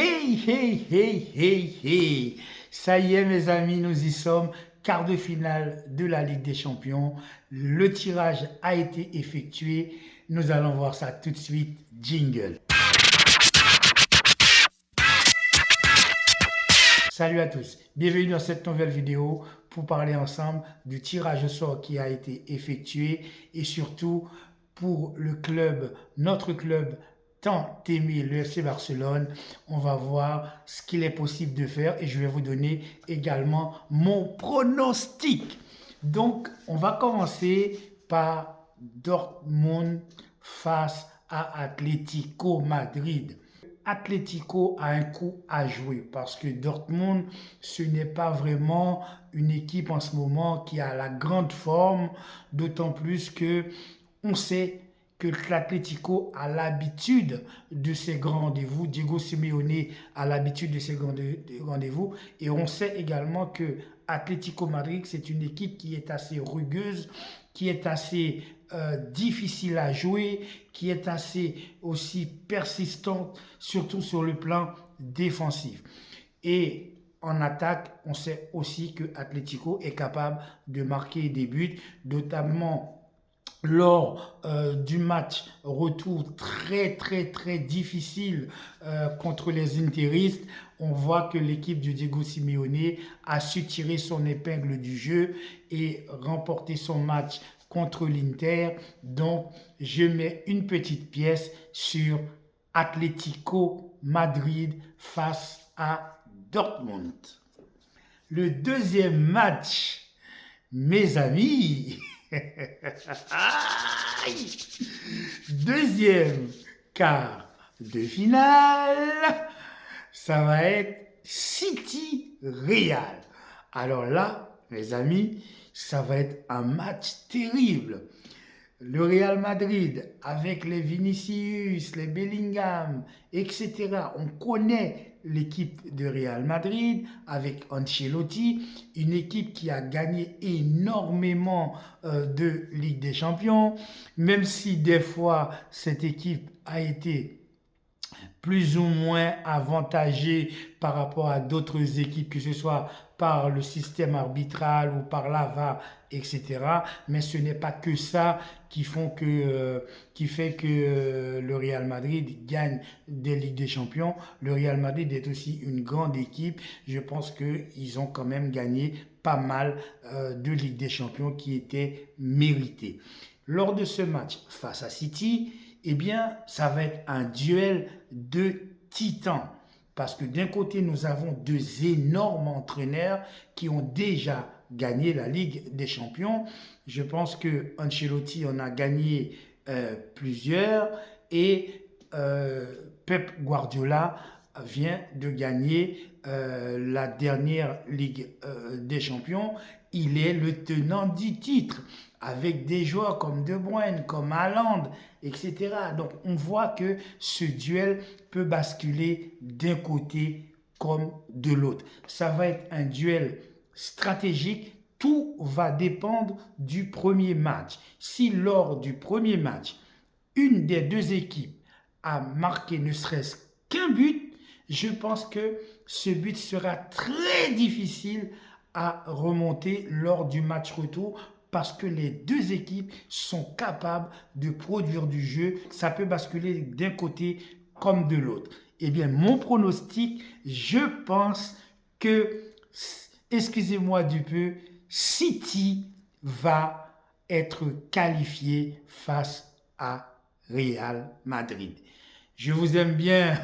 Hey, hey, hey, hey, hey! Ça y est, mes amis, nous y sommes. Quart de finale de la Ligue des Champions. Le tirage a été effectué. Nous allons voir ça tout de suite. Jingle. Salut à tous, bienvenue dans cette nouvelle vidéo pour parler ensemble du tirage au sort qui a été effectué et surtout pour le club, notre club tant aimé, le FC Barcelone. On va voir ce qu'il est possible de faire et je vais vous donner également mon pronostic. Donc, on va commencer par Dortmund face à Atlético Madrid. Atlético a un coup à jouer parce que Dortmund, ce n'est pas vraiment une équipe en ce moment qui a la grande forme, d'autant plus que on sait que l'Atlético a l'habitude de ces grands rendez-vous. Diego Simeone a l'habitude de ces grands rendez-vous. Et on sait également que Atlético Madrid, c'est une équipe qui est assez rugueuse, qui est assez difficile à jouer, qui est assez aussi persistante, surtout sur le plan défensif. Et en attaque, on sait aussi que Atlético est capable de marquer des buts, notamment lors du match retour très difficile contre les Interistes. On voit que l'équipe de Diego Simeone a su tirer son épingle du jeu et remporter son match contre l'Inter. Donc, je mets une petite pièce sur Atlético Madrid face à Dortmund. Le deuxième match, mes amis, deuxième quart de finale, ça va être City Real. Alors là, mes amis, ça va être un match terrible. Le Real Madrid, avec les Vinicius, les Bellingham, etc. On connaît l'équipe de Real Madrid avec Ancelotti, une équipe qui a gagné énormément de Ligue des Champions, même si des fois cette équipe a été plus ou moins avantagé par rapport à d'autres équipes, que ce soit par le système arbitral ou par la VAR, etc. Mais ce n'est pas que ça qui fait que le Real Madrid gagne des Ligues des Champions. Le Real Madrid est aussi une grande équipe. Je pense qu'ils ont quand même gagné pas mal de Ligues des Champions qui étaient méritées. Lors de ce match face à City, eh bien, ça va être un duel de titans. Parce que d'un côté, nous avons deux énormes entraîneurs qui ont déjà gagné la Ligue des Champions. Je pense que Ancelotti en a gagné plusieurs et Pep Guardiola vient de gagner la dernière Ligue des Champions. Il est le tenant du titre avec des joueurs comme De Bruyne, comme Haaland, etc. Donc on voit que ce duel peut basculer d'un côté comme de l'autre. Ça va être un duel stratégique. Tout va dépendre du premier match. Si lors du premier match, une des deux équipes a marqué ne serait-ce qu'un but, je pense que ce but sera très difficile à remonter lors du match retour parce que les deux équipes sont capables de produire du jeu. Ça peut basculer d'un côté comme de l'autre. Eh bien, mon pronostic, je pense que, excusez-moi du peu, City va être qualifié face à Real Madrid. Je vous aime bien,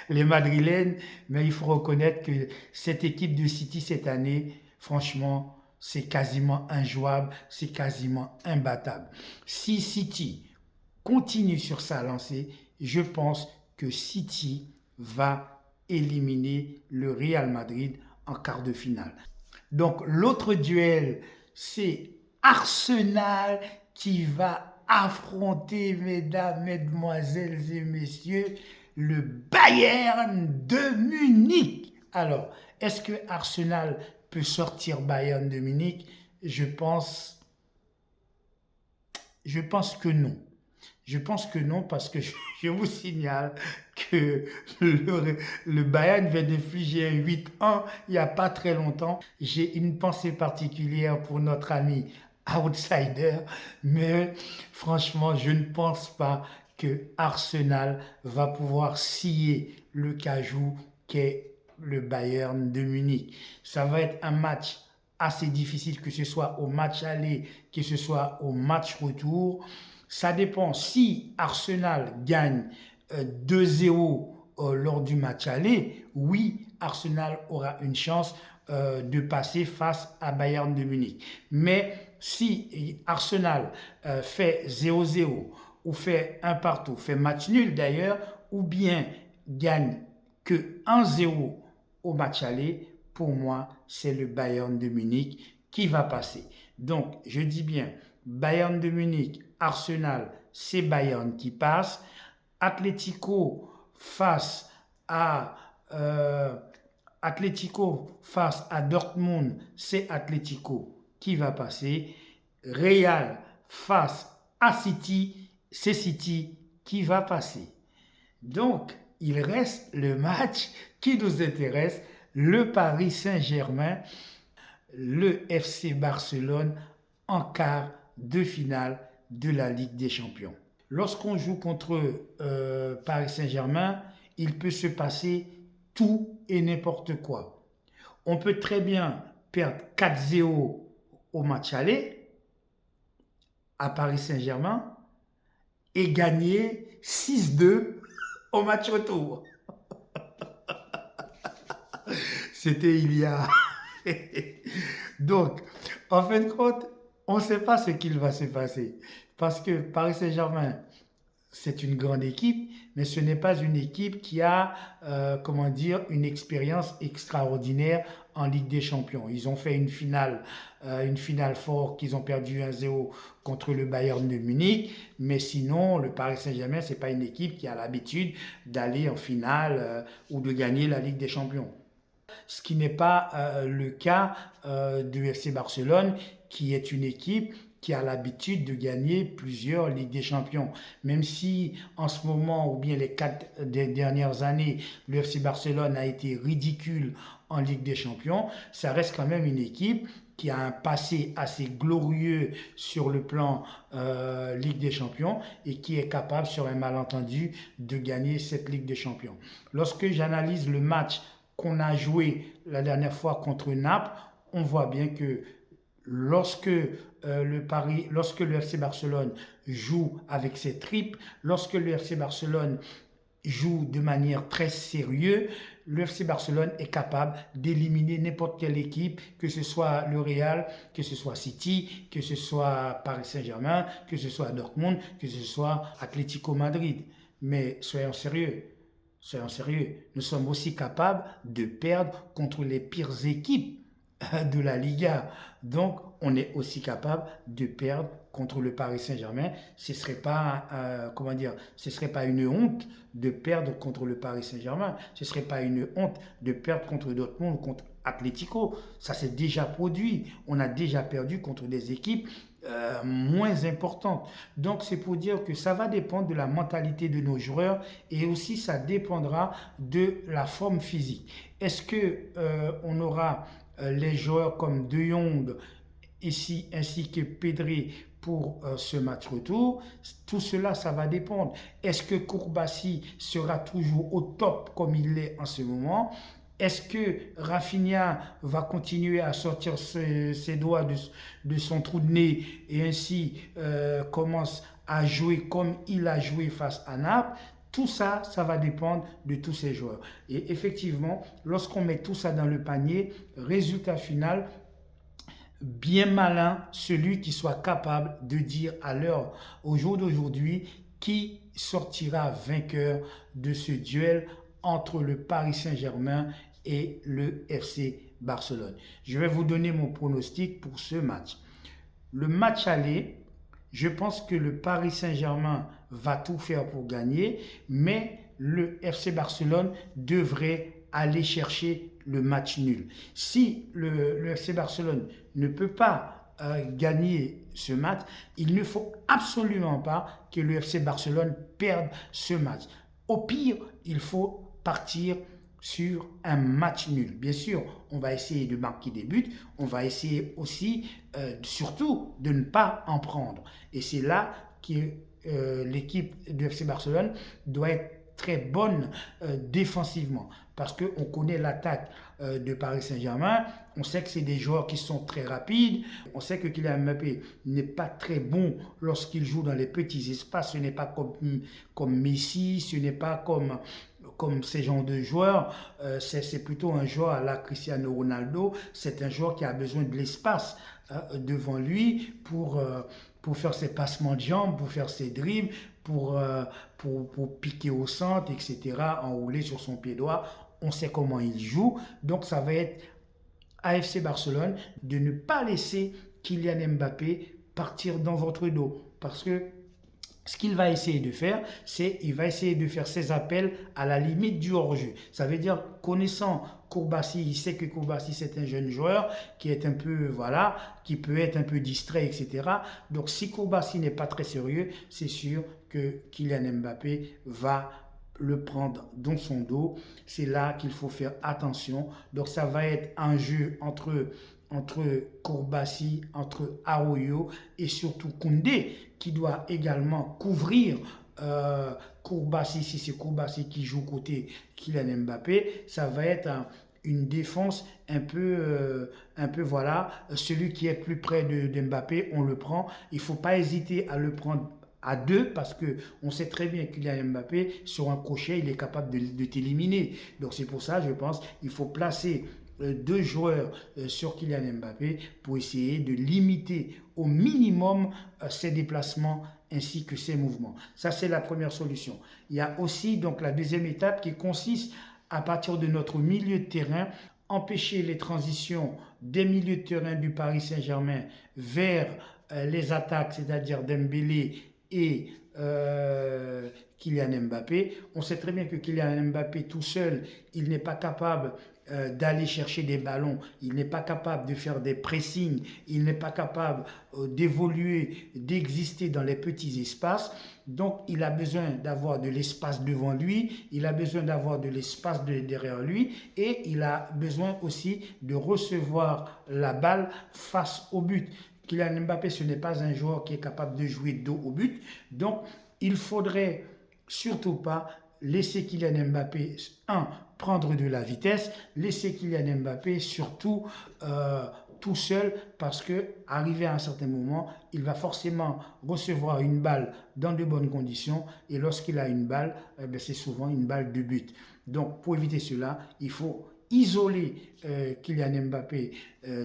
les Madrilènes, mais il faut reconnaître que cette équipe de City cette année, franchement, c'est quasiment injouable, c'est quasiment imbattable. Si City continue sur sa lancée, je pense que City va éliminer le Real Madrid en quart de finale. Donc l'autre duel, c'est Arsenal qui va affronter, mesdames, mesdemoiselles et messieurs, le Bayern de Munich. Alors, est-ce que Arsenal peut sortir Bayern de Munich? Je pense que non. Je pense que non parce que je vous signale que le Bayern vient d'infliger un 8-1 il n'y a pas très longtemps. J'ai une pensée particulière pour notre ami outsider, mais franchement, je ne pense pas que Arsenal va pouvoir scier le cajou qu'est le Bayern de Munich. Ça va être un match assez difficile, que ce soit au match aller, que ce soit au match retour. Ça dépend. Si Arsenal gagne 2-0 lors du match aller, oui, Arsenal aura une chance de passer face à Bayern de Munich. Mais si Arsenal fait 0-0 ou fait un partout, fait match nul d'ailleurs, ou bien gagne que 1-0 au match aller, pour moi, c'est le Bayern de Munich qui va passer. Donc, je dis bien, Bayern de Munich, Arsenal, c'est Bayern qui passe. Atlético face à Dortmund, c'est Atlético qui va passer. Real face à City, c'est City qui va passer. Donc, il reste le match qui nous intéresse, le Paris Saint-Germain, le FC Barcelone en quart de finale de la Ligue des Champions. Lorsqu'on joue contre Paris Saint-Germain, il peut se passer tout et n'importe quoi. On peut très bien perdre 4-0 au match aller à Paris Saint-Germain et gagner 6-2 au match retour. C'était il y a... Donc, en fin de compte, on ne sait pas ce qu'il va se passer. Parce que Paris Saint-Germain, c'est une grande équipe, mais ce n'est pas une équipe qui a, une expérience extraordinaire en Ligue des Champions. Ils ont fait une finale forte qu'ils ont perdu 1-0 contre le Bayern de Munich, mais sinon, le Paris Saint-Germain, ce n'est pas une équipe qui a l'habitude d'aller en finale ou de gagner la Ligue des Champions. Ce qui n'est pas le cas du FC Barcelone, qui est une équipe qui a l'habitude de gagner plusieurs Ligues des Champions. Même si en ce moment, ou bien les 4 dernières années, le FC Barcelone a été ridicule en Ligue des Champions, ça reste quand même une équipe qui a un passé assez glorieux sur le plan Ligue des Champions et qui est capable, sur un malentendu, de gagner cette Ligue des Champions. Lorsque j'analyse le match qu'on a joué la dernière fois contre Naples, on voit bien que lorsque le FC Barcelone joue avec ses tripes, lorsque le FC Barcelone joue de manière très sérieuse, le FC Barcelone est capable d'éliminer n'importe quelle équipe, que ce soit le Real, que ce soit City, que ce soit Paris Saint-Germain, que ce soit Dortmund, que ce soit Atlético Madrid. Mais soyons sérieux. Soyons sérieux, nous sommes aussi capables de perdre contre les pires équipes de la Liga. Donc, on est aussi capable de perdre contre le Paris Saint-Germain. Ce ne serait pas, ce serait pas une honte de perdre contre le Paris Saint-Germain. Ce ne serait pas une honte de perdre contre Dortmund ou contre Atlético. Ça s'est déjà produit. On a déjà perdu contre des équipes moins importantes. Donc, c'est pour dire que ça va dépendre de la mentalité de nos joueurs et aussi ça dépendra de la forme physique. Est-ce que on aura les joueurs comme De Jong ici ainsi que Pedri pour ce match retour? Tout cela, ça va dépendre. Est-ce que Kourbassi sera toujours au top comme il l'est en ce moment? Est-ce que Rafinha va continuer à sortir ses doigts de son trou de nez et ainsi commence à jouer comme il a joué face à Naples? Tout ça, ça va dépendre de tous ces joueurs. Et effectivement, lorsqu'on met tout ça dans le panier, résultat final, bien malin celui qui soit capable de dire au jour d'aujourd'hui, qui sortira vainqueur de ce duel entre le Paris Saint-Germain et le FC Barcelone. Je vais vous donner mon pronostic pour ce match. Le match aller, je pense que le Paris Saint-Germain va tout faire pour gagner, mais le FC Barcelone devrait aller chercher le match nul. Si le FC Barcelone ne peut pas gagner ce match, il ne faut absolument pas que le FC Barcelone perde ce match. Au pire, il faut partir sur un match nul. Bien sûr, on va essayer de marquer des buts, on va essayer aussi, surtout, de ne pas en prendre. Et c'est là que l'équipe du FC Barcelone doit être très bonne défensivement, parce qu'on connaît l'attaque de Paris Saint-Germain, on sait que c'est des joueurs qui sont très rapides, on sait que Kylian Mbappé n'est pas très bon lorsqu'il joue dans les petits espaces, ce n'est pas comme Messi, ce n'est pas comme ces genres de joueurs, c'est plutôt un joueur à la Cristiano Ronaldo, c'est un joueur qui a besoin de l'espace devant lui pour faire ses passements de jambes, pour faire ses dribbles, pour piquer au centre, etc., enrouler sur son pied droit. On sait comment il joue, donc ça va être à FC Barcelone de ne pas laisser Kylian Mbappé partir dans votre dos, parce que ce qu'il va essayer de faire, c'est qu'il va essayer de faire ses appels à la limite du hors-jeu. Ça veut dire, connaissant Kourbassi, il sait que Kourbassi c'est un jeune joueur qui est un peu, voilà, qui peut être un peu distrait, etc. Donc si Kourbassi n'est pas très sérieux, c'est sûr que Kylian Mbappé va le prendre dans son dos. C'est là qu'il faut faire attention. Donc ça va être un jeu entre Kourbassi, entre Arroyo et surtout Koundé qui doit également couvrir Kourbassi. Si c'est Kourbassi qui joue côté Kylian Mbappé, ça va être une défense un peu voilà, celui qui est plus près de Mbappé, on le prend. Il ne faut pas hésiter à le prendre à deux, parce qu'on sait très bien que Kylian Mbappé, sur un crochet, il est capable de t'éliminer. Donc c'est pour ça, je pense, qu'il faut placer deux joueurs sur Kylian Mbappé pour essayer de limiter au minimum ses déplacements ainsi que ses mouvements. Ça, c'est la première solution. Il y a aussi donc la deuxième étape qui consiste, à partir de notre milieu de terrain, empêcher les transitions des milieux de terrain du Paris Saint-Germain vers les attaques, c'est-à-dire Dembélé et Kylian Mbappé. On sait très bien que Kylian Mbappé tout seul, il n'est pas capable d'aller chercher des ballons, il n'est pas capable de faire des pressings, il n'est pas capable d'évoluer, d'exister dans les petits espaces. Donc il a besoin d'avoir de l'espace devant lui, il a besoin d'avoir de l'espace derrière lui, et il a besoin aussi de recevoir la balle face au but. Kylian Mbappé, ce n'est pas un joueur qui est capable de jouer dos au but. Donc, il faudrait surtout pas laisser Kylian Mbappé, prendre de la vitesse, laisser Kylian Mbappé surtout tout seul, parce que arrivé à un certain moment, il va forcément recevoir une balle dans de bonnes conditions, et lorsqu'il a une balle, c'est souvent une balle de but. Donc, pour éviter cela, il faut isoler Kylian Mbappé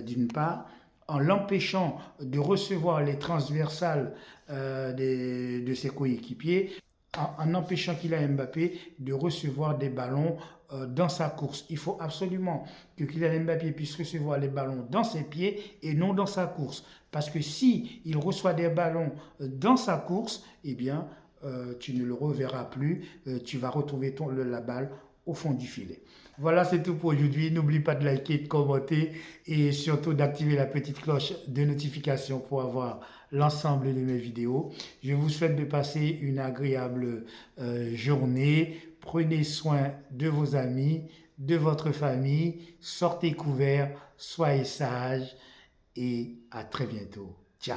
d'une part, en l'empêchant de recevoir les transversales de ses coéquipiers, en empêchant Kylian Mbappé de recevoir des ballons dans sa course. Il faut absolument que Kylian Mbappé puisse recevoir les ballons dans ses pieds et non dans sa course. Parce que si il reçoit des ballons dans sa course, eh bien, tu ne le reverras plus, tu vas retrouver la balle au fond du filet. Voilà, c'est tout pour aujourd'hui. N'oublie pas de liker, de commenter et surtout d'activer la petite cloche de notification pour avoir l'ensemble de mes vidéos. Je vous souhaite de passer une agréable journée. Prenez soin de vos amis, de votre famille. Sortez couverts, soyez sages et à très bientôt. Ciao.